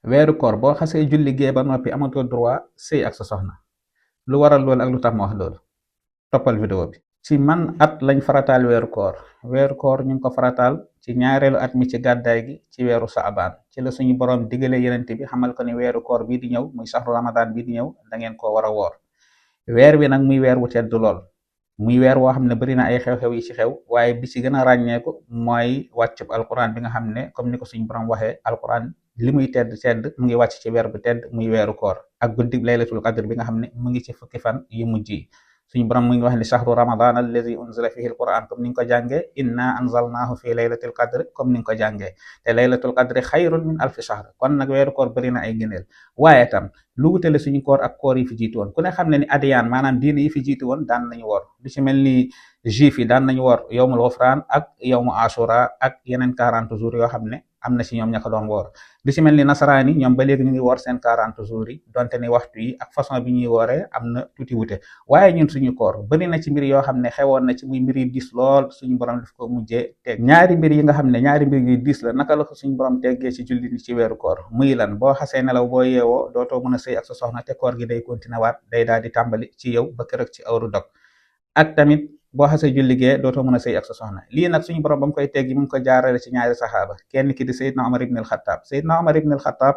weeru koor boo xasee julli gee ba noppi amatoo droit sëy ak sa soxna. lu waral loolu ak lu tax ma wax loolu, toppal vidéo bi. ci man at lañ farataal weeru koor ñu ngi ko farataal ci ñaareelu at mi ci gàddaay gi ci weeru saabaan ci la suñu borom digale yenente bi xamal ko ni weeru koor bii di ñëw muy saxru ramadan bii di ñëw da ngeen koo war a woor. weer wi nag muy weer wu tedd lool, muy weer woo xam ne bari na ay xew-xew yi ci xew, waaye bi ci gën a ràññeeku mooy wàccub alquran bi nga xam ne comme ni ko suñu borom waxee alquran li muy tedd tedd mu ngi wàcc ci weer bu tedd muy weeru koor ak guddi laylatul qadr bi nga xam ne mu ngi ci fukki fan yu mujj yi. suñu borom mu ngi wax ni shahru ramadan allazi unzila fihi alquran comme ni nga ko jàngee inna anzalnahu fi laylatil qadr comme ni nga ko jàngee te laylatul qadri xayrun min alfi shahr. kon nag weeru koor bari na ay ngëneel, waaye tam lu wutale suñu koor ak koor yi fi jiitu woon ku ne xam ne ni adiyaan maanaam diine yi fi jiitu woon daan nañu woor lu ci mel ni juif yi daan nañu woor yowmul gufraan ak yowmu ashura ak yeneen 40 jours yoo xam ne am na ci ñoom ña ko doon woor. lu ci mel ni nasaraan yi ñoom ba léegi ñu ngi woor seen 40 jours yi donte ni waxtu yi ak façon bi ñuy wooree am na tuuti wute, waaye ñun suñu koor bari na ci mbir yoo xam ne xewoon na ci muy mbir yu diis lool suñu borom daf ko mujjee teg. ñaari mbir yi nga xam ne ñaari mbir yu diis la naka la ko suñu borom teggee ci jullit ñi ci weeru koor muy lan, boo xasee nelaw boo yeewoo dootoo mën a sëy ak sa soxna te koor gi day continuer waat day daal di tàmbali ci yow ba kër ak ci awru dog. ak tamit boo xasee julligee dootoo mën a sëy ak sa soxna. lii nag suñu borom ba mu koy teggi mu ngi ko jaarale ci ñaari saxaaba, kenn ki di Seydina Omar ibn al-Khattab. Seydina Omar ibn al-Khattab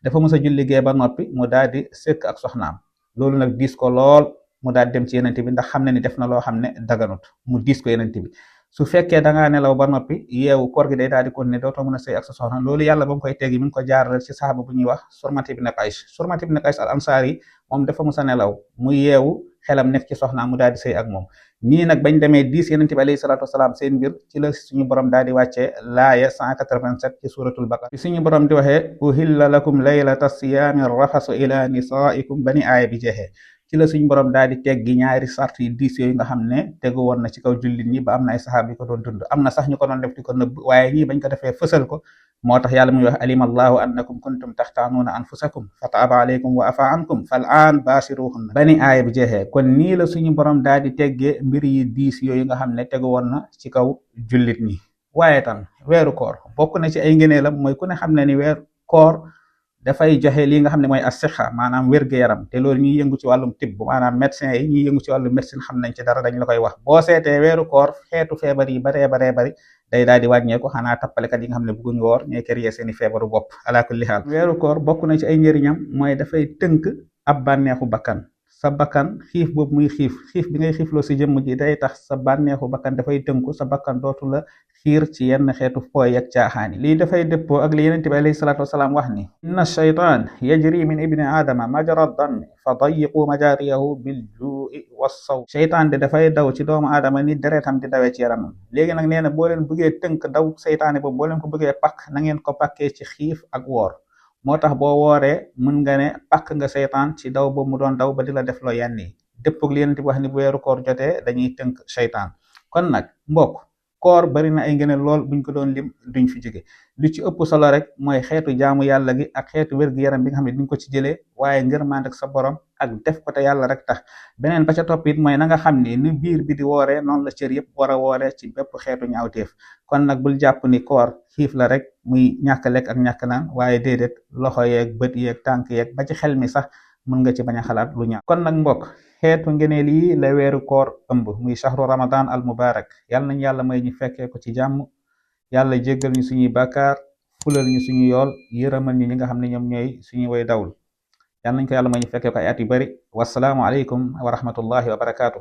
dafa mës a julligee ba noppi mu daal di sëkk ak soxnaam, loolu nag diis ko lool mu daal dem ci yenente bi ndax xam ne ni def na loo xam ne daganut, mu diis ko yenente bi. su fekkee da ngaa nelaw ba noppi yeewu koor gi day daal di continuer dootoo mën a sëy ak sa soxna, loolu yàlla ba mu koy teggi mi ngi ko jaarale ci saxaaba bu ñuy wax Surmat ibn Qays. Surmat ibn Qays al ansari moom dafa mës a nelaw mu yeewu xelam nekk ci soxnaam mu daal di sëy ak moom. ñii nag bañ demee diis yenente bi alayhi salaatu wasalaam seen mbir ci la suñu borom daal di wàccee laaya 187 ci suratul baqara ci suñu borom di waxee uhilla lakum laylata siyaami rafasu ila nisaikum bani aaya bi jeexee ci la suñu borom daal di teggi ñaari sart yi diis yooyu nga xam ne tegu woon na ci kaw jullit ñi ba am na ay saxaab yi ko doon dund, am na sax ñu ko doon def di ko nëbb, waaye ñii bañ ko defee fësal ko moo tax yàlla muy wax alima allahu annakum kuntum taxtaanuuna anfusakum fa taaba alaykum wa afa ankum fal aan baashiruhunna bani aaya bi jeexee. kon nii la suñu borom daal di teggee mbir yi diis yooyu nga xam ne tegu woon na ci kaw jullit ñi. waaye tam weeru koor bokk na ci ay ngëneelam mooy ku ne xam ne ni weeru koor dafay joxe lii nga xam ne mooy as-sixa maanaam wér-gu-yaram, te loolu ñuy yëngu ci wàllum tibb maanaam médecin yi ñuy yëngu ci wàllum médecine xam nañ ci dara dañ la koy wax. boo seetee weeru koor xeetu feebar yi baree bari day daal di wàññeeku, xanaa tappalekat yi nga xam ne bëgguñu woor ñooy créer seeni feebaru bopp. ala kulli xaal weeru koor bokk na ci ay njëriñam mooy dafay tënk ab bànneexu bakkan. sa bakkan xiif boobu muy xiif bi ngay xiifloo si jëmm ji day tax sa bànneexu bakkan dafay tënku, sa bakkan dootu la xiir ci yenn xeetu fooy ak caaxaani. lii dafay dëppoo ak li yenente bi alayhi salaatu wasalaam wax ni inna shaytaan yajri min ibni aadama majra dammi fa dayiqu majariyahu bil juui wassaw. seytaan de dafay daw ci doomu aadama ni deretam di dawee ci yaramam. léegi nag nee na boo leen bëggee tënk daw seytaane boobu boo leen ko bëggee pakk na ngeen ko pakkee ci xiif ak woor. moo tax boo wooree mën nga ne pakk nga seytaan ci daw boobu mu doon daw ba di la def loo yenn yi dëppog li yenente bi wax ni bu weeru koor jotee dañuy tënk seytaan. kon nag mbokk koor bari na ay ngëneel lool buñ ko doon lim duñ fi jóge. lu ci ëpp solo rek mooy xeetu jaamu yàlla gi ak xeetu wér-gu-yaram bi nga xam ne diñ ko ci jëlee, waaye ngërmande ak sa borom ak def ko te yàlla rek tax. beneen ba ca topp it mooy na nga xam ni biir bi di wooree noonu la cër yëpp war a wooree ci bépp xeetu ñaawteef. kon nag bul jàpp ni koor xiif la rek muy ñàkk lekk ak ñàkk naan, waaye déedéet loxo yeeg bët yeeg tànk yeeg ba ci xel mi sax mën nga ci bañ a xalaat lu ñaaw. kon nag mbokk xeetu ngeneel yi la weeru koor ëmb muy shahru ramadan al mubarak, yàlla nañ yàlla may ñu fekkee ko ci jàmm, yàlla jéggal ñu suñuy bàkkaar, fulal ñu suñu yool, yërëmal ñu ñi nga xam ne ñoom ñooy suñuy way dawul. yàlla nañ ko yàlla may ñu fekkee ko ay at yu bari. wasalaamu aleykum wa rahmatullahi wa barakaatu.